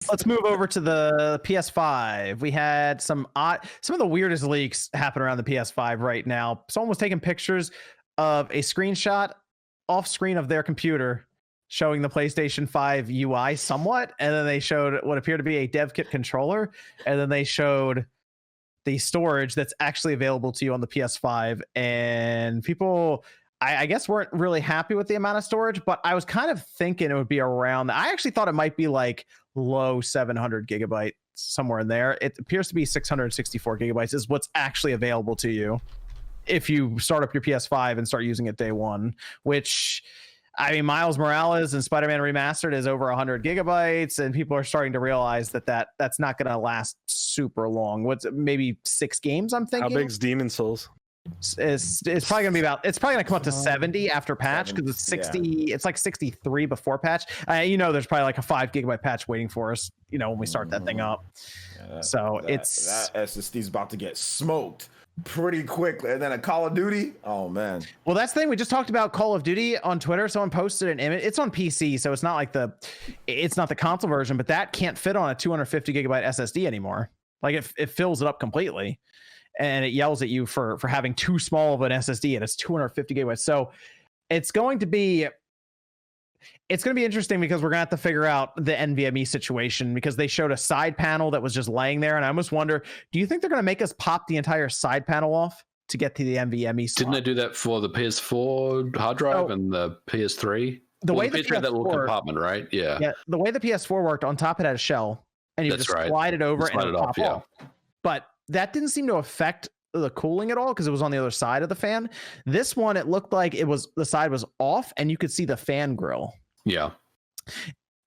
let's move over to the PS5. We had some of the weirdest leaks happen around the PS5 right now. Someone was taking pictures of a screenshot off screen of their computer showing the PlayStation 5 UI somewhat, and then they showed what appeared to be a dev kit controller, and then they showed the storage that's actually available to you on the PS5. And people, I guess, weren't really happy with the amount of storage, but I was kind of thinking it would be around. I actually thought it might be like low 700 gigabytes, somewhere in there. It appears to be 664 gigabytes is what's actually available to you if you start up your PS5 and start using it day one, which, I mean, Miles Morales and Spider-Man Remastered is over 100 gigabytes, and people are starting to realize that's not going to last super long. What's maybe 6 games? I'm thinking. How big's Demon Souls? It's probably going to be about. It's probably going to come up to 70 after patch, because it's 60. Yeah. It's like 63 before patch. There's probably like a 5 gigabyte patch waiting for us. When we start that thing up. Yeah, that SSD's about to get smoked pretty quickly. And then a Call of Duty, oh man. Well, that's the thing, we just talked about Call of Duty on Twitter. Someone posted an image. It's on PC, so it's not the console version, but that can't fit on a 250 gigabyte SSD anymore. Like it fills it up completely, and it yells at you for having too small of an SSD, and it's 250 gigabytes. So it's going to be interesting, because we're gonna have to figure out the NVMe situation, because they showed a side panel that was just laying there, and I almost wonder, do you think they're gonna make us pop the entire side panel off to get to the NVMe slot? Didn't they do that for the PS4 hard drive and the PS3? The way the PS4, that little compartment, right? Yeah. The way the PS4 worked, on top it had a shell, and you just slide it over and it would pop off. But that didn't seem to affect the cooling at all, because it was on the other side of the fan. This one, it looked like the side was off, and you could see the fan grill. Yeah.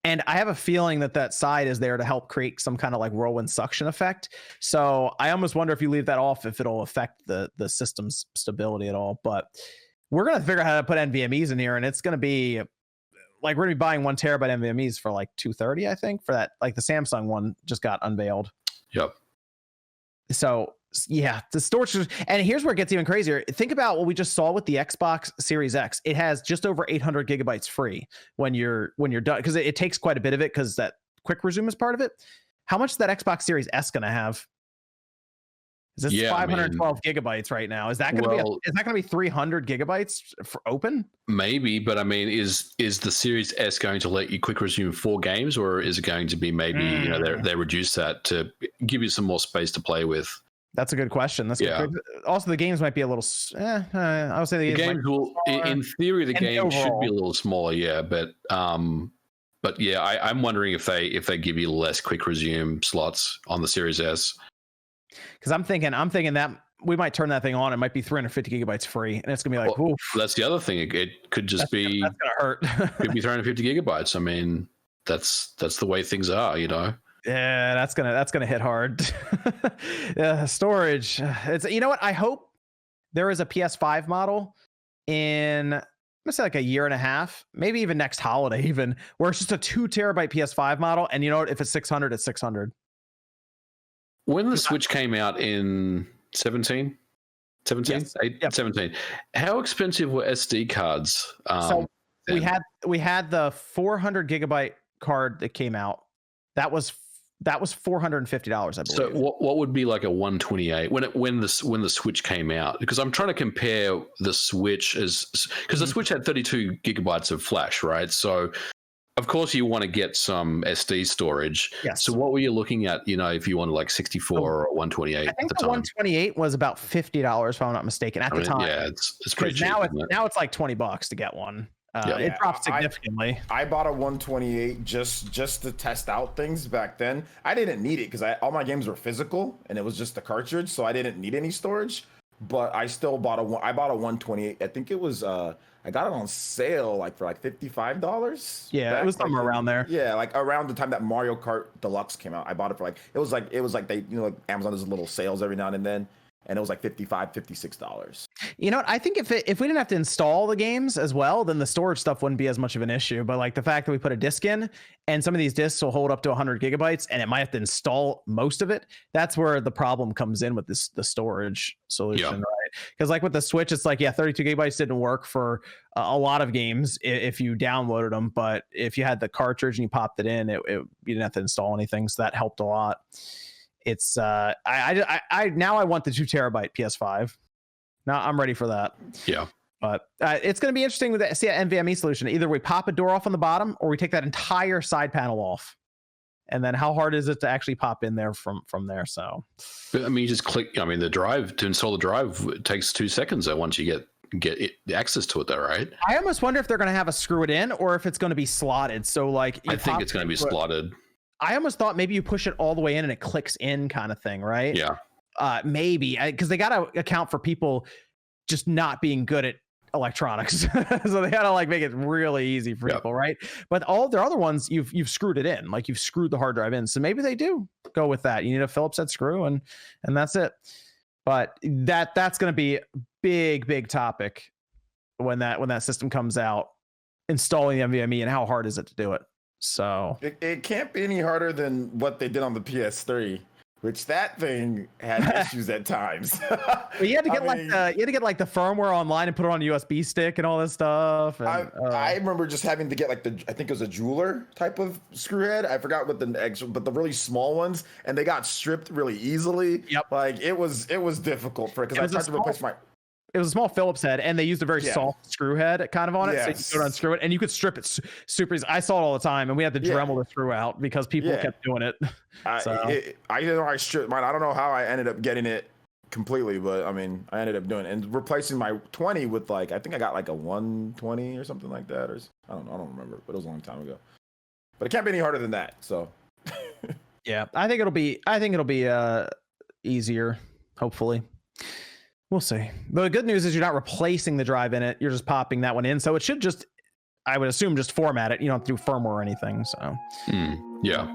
And I have a feeling that side is there to help create some kind of like whirlwind suction effect. So I almost wonder, if you leave that off, if it'll affect the system's stability at all. But we're going to figure out how to put NVMEs in here, and it's going to be like, we're going to be buying 1 terabyte NVMEs for like $230, I think, for that. Like the Samsung one just got unveiled. Yep. So yeah, the storage, and here's where it gets even crazier. Think about what we just saw with the Xbox Series X. It has just over 800 gigabytes free when you're done, because it takes quite a bit of it, because that quick resume is part of it. How much is that Xbox Series S going to have? Is this 512 gigabytes right now? Is that going to be 300 gigabytes for open? Maybe, but I mean, is the Series S going to let you quick resume 4 games, or is it going to be maybe they reduce that to give you some more space to play with? That's a good question. Also, the games might be a little. I would say the games will, in theory, the game should be a little smaller. Yeah, but yeah, I'm wondering if they give you less quick resume slots on the Series S. Because I'm thinking that we might turn that thing on. It might be 350 gigabytes free, and it's gonna be like, oof. That's the other thing. It could just be. That's gonna hurt. Could be 350 gigabytes. I mean, that's the way things are. Yeah, that's gonna hit hard. Storage. It's, you know what? I hope there is a PS5 model in, I'm gonna say, like a year and a half, maybe even next holiday, even, where it's just a 2 terabyte PS5 model, and you know what? If it's 600, it's 600. When the Switch came out in 17, Yes. 17, how expensive were SD cards? So we had the 400 gigabyte card that came out. That was $450, I believe. So what would be like a 128 when the Switch came out? Because I'm trying to compare the Switch, because the Switch had 32 gigabytes of flash, right? So of course you want to get some SD storage. Yes. So what were you looking at, if you wanted like 64 or 128 I think at the the time? 128 was about $50, if I'm not mistaken, at the time. Yeah, it's pretty cheap. Now it's like $20 to get one. It dropped significantly. I bought a 128 just to test out things back then. I didn't need it, because all my games were physical, and it was just the cartridge, so I didn't need any storage. But I still bought a 128. I think it was I got it on sale for $55. Yeah, it was somewhere around there. Yeah, like around the time that Mario Kart Deluxe came out. I bought it for it was like they, Amazon does little sales every now and then. And it was like $55, $56. You know what? I think if we didn't have to install the games as well, then the storage stuff wouldn't be as much of an issue. But like the fact that we put a disc in, and some of these discs will hold up to 100 gigabytes, and it might have to install most of it. That's where the problem comes in with the storage solution, right? because like with the Switch, it's like 32 gigabytes didn't work for a lot of games if you downloaded them, but if you had the cartridge and you popped it in, you didn't have to install anything, so that helped a lot. It's I now I want the 2 terabyte PS5. Now I'm ready for that. Yeah. But it's going to be interesting with the NVMe solution. Either we pop a door off on the bottom, or we take that entire side panel off. And then how hard is it to actually pop in there from there? So, but, I mean, you just click. I mean, the drive to install the drive takes 2 seconds. Though, once you get access to it, though, right? I almost wonder if they're going to have a screw it in, or if it's going to be slotted. So, like, I think it's going to be slotted. I almost thought maybe you push it all the way in and it clicks in, kind of thing, right? Yeah. Maybe because they got to account for people just not being good at electronics, so they gotta like make it really easy for people, right? But all their other ones, you've screwed it in, like you've screwed the hard drive in, so maybe they do go with that. You need a Phillips head screw, and that's it. But that's going to be a big topic when that system comes out, installing the NVMe and how hard is it to do it. So it can't be any harder than what they did on the PS3. Which that thing had issues at times. Well, you had to get the firmware online and put it on a USB stick and all this stuff. And, I remember just having to get like I think it was a jeweler type of screw head. I forgot what but the really small ones, and they got stripped really easily. Yep. Like it was difficult for because I tried to replace my. It was a small Phillips head, and they used a very soft screw head kind of on it, Yes. so you could unscrew it, and you could strip it super easy. I saw it all the time, and we had to Dremel the screw out because people kept doing it. I stripped mine. I don't know how I ended up getting it completely, but I mean, I ended up doing it and replacing my 20 with like I think I got like a 120 or something like that, or I don't remember, but it was a long time ago. But it can't be any harder than that. So yeah, I think it'll be easier, hopefully. We'll see. The good news is you're not replacing the drive in it. You're just popping that one in. So it should just, I would assume, just format it. You don't have to do firmware or anything. So yeah.